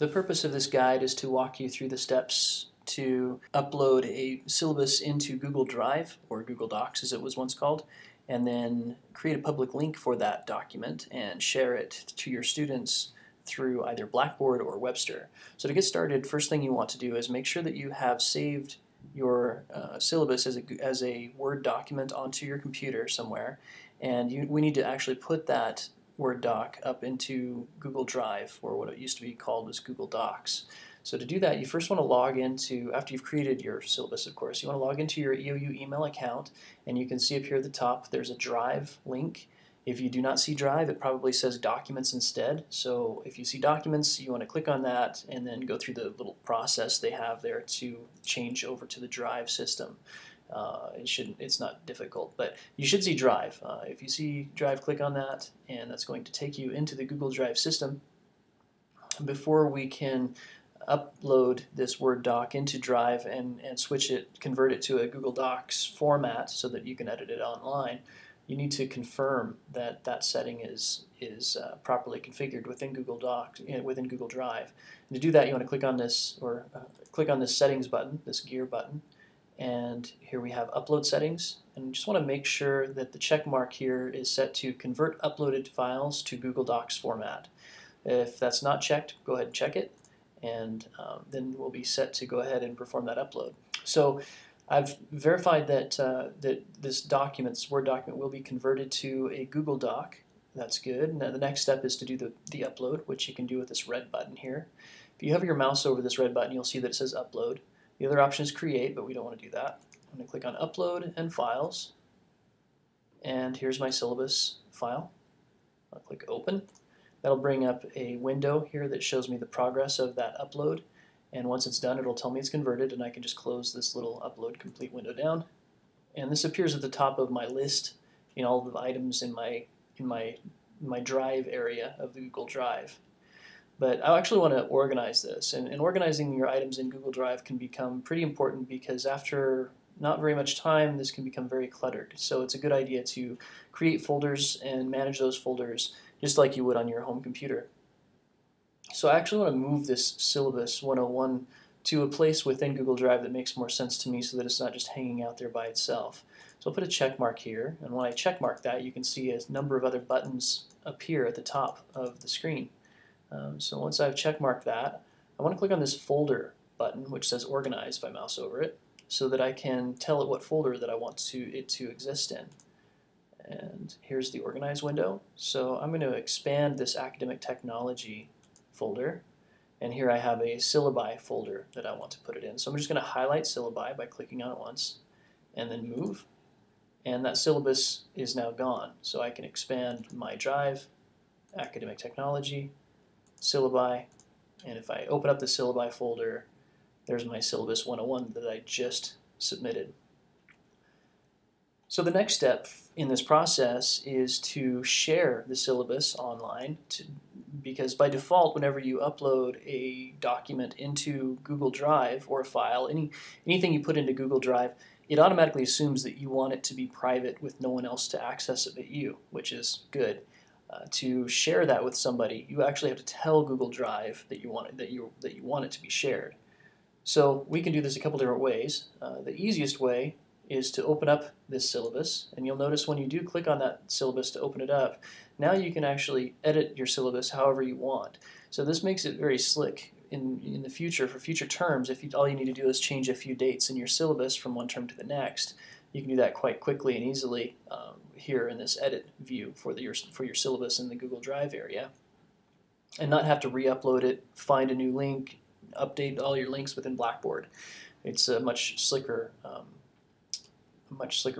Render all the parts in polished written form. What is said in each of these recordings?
The purpose of this guide is to walk you through the steps to upload a syllabus into Google Drive, or Google Docs as it was once called, and then create a public link for that document and share it to your students through either Blackboard or Webster. So to get started, first thing you want to do is make sure that you have saved your syllabus as a Word document onto your computer somewhere, and we need to actually put that Word doc up into Google Drive, or what it used to be called was Google Docs. So to do that, you first want to log into, after you've created your syllabus of course, you want to log into your EOU email account, and you can see up here at the top there's a Drive link. If you do not see Drive, it probably says Documents instead. So if you see Documents, you want to click on that and then go through the little process they have there to change over to the Drive system. It's not difficult, but you should see Drive. If you see Drive, click on that, and that's going to take you into the Google Drive system. Before we can upload this Word doc into Drive and convert it to a Google Docs format so that you can edit it online, you need to confirm that that setting is properly configured within Google Docs, within Google Drive. And to do that, you want to click on this, click on this Settings button, this gear button, and here we have Upload Settings. And you just want to make sure that the check mark here is set to Convert Uploaded Files to Google Docs format. If that's not checked, go ahead and check it, and then we'll be set to go ahead and perform that upload. So I've verified that this Word document will be converted to a Google Doc. That's good. Now the next step is to do the upload, which you can do with this red button here. If you hover your mouse over this red button, you'll see that it says Upload. The other option is Create, but we don't want to do that. I'm going to click on Upload and Files, and here's my syllabus file. I'll click Open. That'll bring up a window here that shows me the progress of that upload, and once it's done, it'll tell me it's converted, and I can just close this little Upload Complete window down. And this appears at the top of my list in all of the items in my Drive area of the Google Drive. But I actually want to organize this, and organizing your items in Google Drive can become pretty important because after not very much time, this can become very cluttered. So it's a good idea to create folders and manage those folders just like you would on your home computer. So I actually want to move this Syllabus 101 to a place within Google Drive that makes more sense to me so that it's not just hanging out there by itself. So I'll put a check mark here, and when I check mark that, you can see a number of other buttons appear at the top of the screen. So once I've check marked that, I want to click on this Folder button, which says Organize if I mouse over it, so that I can tell it what folder that I want it to exist in. And here's the Organize window. So I'm going to expand this Academic Technology folder, and here I have a Syllabi folder that I want to put it in. So I'm just going to highlight Syllabi by clicking on it once, and then move, and that syllabus is now gone. So I can expand my Drive, Academic Technology, Syllabi, and if I open up the Syllabi folder, there's my Syllabus 101 that I just submitted. So the next step in this process is to share the syllabus online, because by default, whenever you upload a document into Google Drive or a file, anything you put into Google Drive, it automatically assumes that you want it to be private with no one else to access it but you, which is good. To share that with somebody, you actually have to tell Google Drive that you want it to be shared. So we can do this a couple different ways. The easiest way is to open up this syllabus, and you'll notice when you do click on that syllabus to open it up, now you can actually edit your syllabus however you want. So this makes it very slick in the future. For future terms, if all you need to do is change a few dates in your syllabus from one term to the next, you can do that quite quickly and easily here in this edit view for your syllabus in the Google Drive area, and not have to re-upload it, find a new link, update all your links within Blackboard. It's a much slicker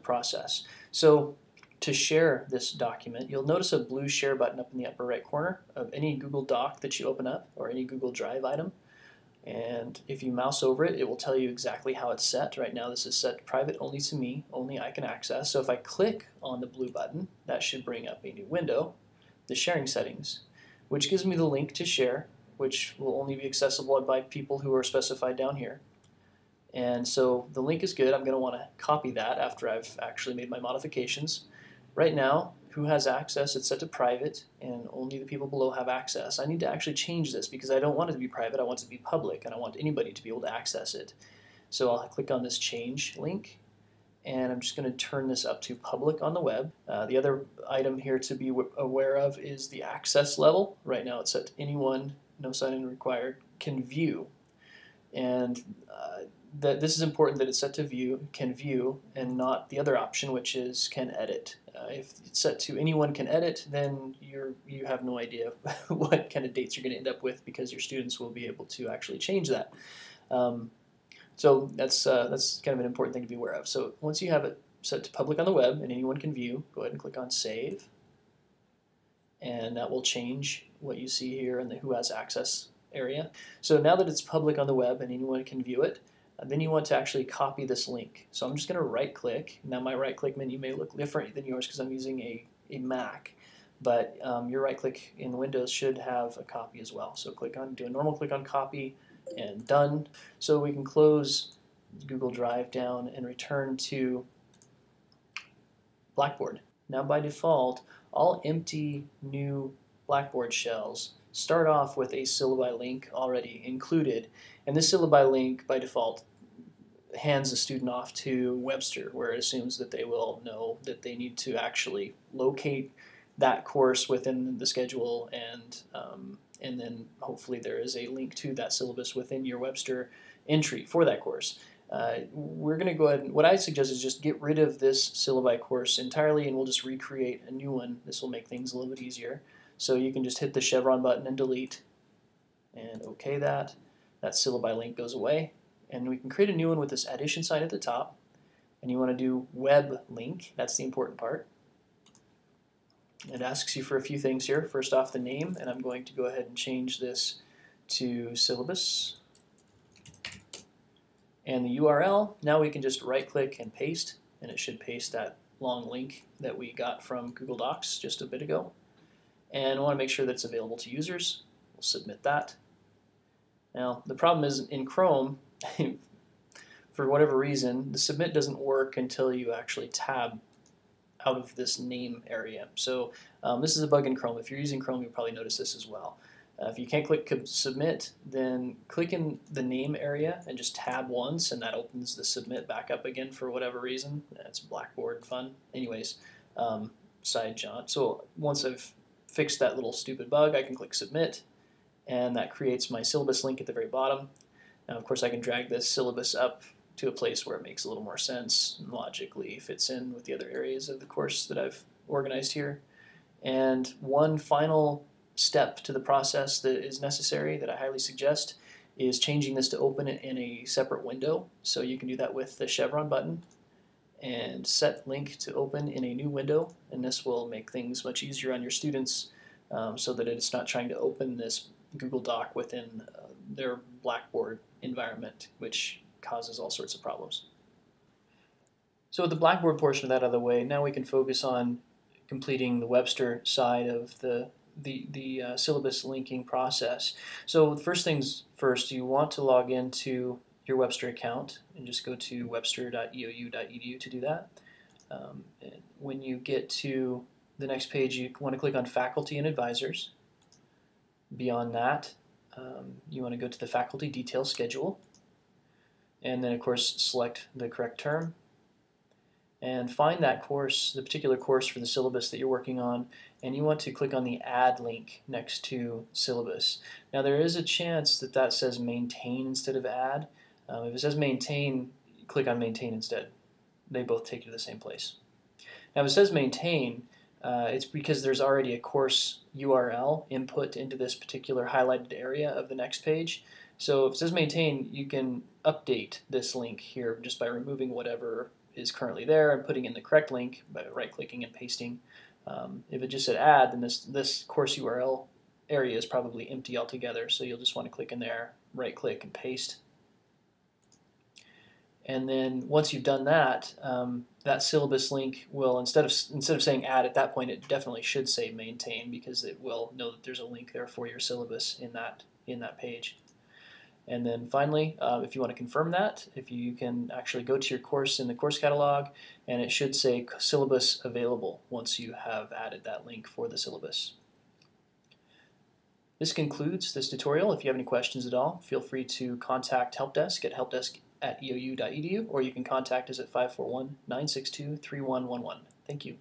process. So to share this document, you'll notice a blue share button up in the upper right corner of any Google Doc that you open up or any Google Drive item. And if you mouse over it, it will tell you exactly how it's set. Right now this is set private only to me, only I can access. So if I click on the blue button, that should bring up a new window, the sharing settings, which gives me the link to share, which will only be accessible by people who are specified down here. And so the link is good. I'm going to want to copy that after I've actually made my modifications. Right now, who has access, it's set to private, and only the people below have access. I need to actually change this because I don't want it to be private, I want it to be public, and I want anybody to be able to access it. So I'll click on this change link, and I'm just going to turn this up to public on the web. The other item here to be aware of is the access level. Right now it's set to anyone, no sign-in required, can view. And that this is important that it's set to view, can view, and not the other option, which is can edit. If it's set to anyone can edit, then you have no idea what kind of dates you're going to end up with, because your students will be able to actually change that. So that's kind of an important thing to be aware of. So once you have it set to public on the web and anyone can view, go ahead and click on Save, and that will change what you see here in the Who Has Access area. So now that it's public on the web and anyone can view it, then you want to actually copy this link. So I'm just going to right click. Now my right click menu may look different than yours because I'm using a Mac, but your right click in Windows should have a copy as well. So do a normal click on copy and done. So we can close Google Drive down and return to Blackboard. Now by default, all empty new Blackboard shells start off with a Syllabi link already included, and this Syllabi link by default hands the student off to Webster, where it assumes that they will know that they need to actually locate that course within the schedule, and then hopefully there is a link to that syllabus within your Webster entry for that course. We're going to go ahead and what I suggest is just get rid of this Syllabi course entirely, and we'll just recreate a new one. This will make things a little bit easier. So you can just hit the chevron button and delete, and OK that. That Syllabi link goes away, and we can create a new one with this addition sign at the top. And you want to do web link. That's the important part. It asks you for a few things here. First off, the name, and I'm going to go ahead and change this to Syllabus. And the URL, now we can just right click and paste, and it should paste that long link that we got from Google Docs just a bit ago. And I want to make sure that it's available to users. We'll submit that. Now the problem is in Chrome, for whatever reason, the submit doesn't work until you actually tab out of this name area. So this is a bug in Chrome. If you're using Chrome, you'll probably notice this as well. If you can't click submit, then click in the name area and just tab once, and that opens the submit back up again for whatever reason. That's Blackboard fun. Anyways, side jaunt. So once I've fixed that little stupid bug, I can click submit, and that creates my syllabus link at the very bottom. Now, of course, I can drag this syllabus up to a place where it makes a little more sense and logically fits in with the other areas of the course that I've organized here. And one final step to the process that is necessary that I highly suggest is changing this to open it in a separate window. So you can do that with the chevron button and set link to open in a new window, and this will make things much easier on your students so that it's not trying to open this Google Doc within their Blackboard environment, which causes all sorts of problems. So with the Blackboard portion of that out of the way, now we can focus on completing the Webster side of the syllabus linking process. So first things first, you want to log into your Webster account and just go to webster.eou.edu to do that. And when you get to the next page, you want to click on Faculty and Advisors. Beyond that, you want to go to the Faculty Details Schedule, and then of course select the correct term and find that course, the particular course for the syllabus that you're working on, and you want to click on the Add link next to Syllabus. Now there is a chance that that says Maintain instead of Add. If it says Maintain, click on Maintain instead. They both take you to the same place. Now if it says Maintain, it's because there's already a course URL input into this particular highlighted area of the next page. So if it says Maintain, you can update this link here just by removing whatever is currently there and putting in the correct link by right-clicking and pasting. If it just said Add, then this course URL area is probably empty altogether, so you'll just want to click in there, right-click, and paste. And then once you've done that, that syllabus link will, instead of saying Add at that point, it definitely should say Maintain, because it will know that there's a link there for your syllabus in that page. And then finally, if you want to confirm that, if you can actually go to your course in the course catalog, and it should say syllabus available once you have added that link for the syllabus. This concludes this tutorial. If you have any questions at all, feel free to contact helpdesk at helpdesk@eou.edu, or you can contact us at 541-962-3111. Thank you.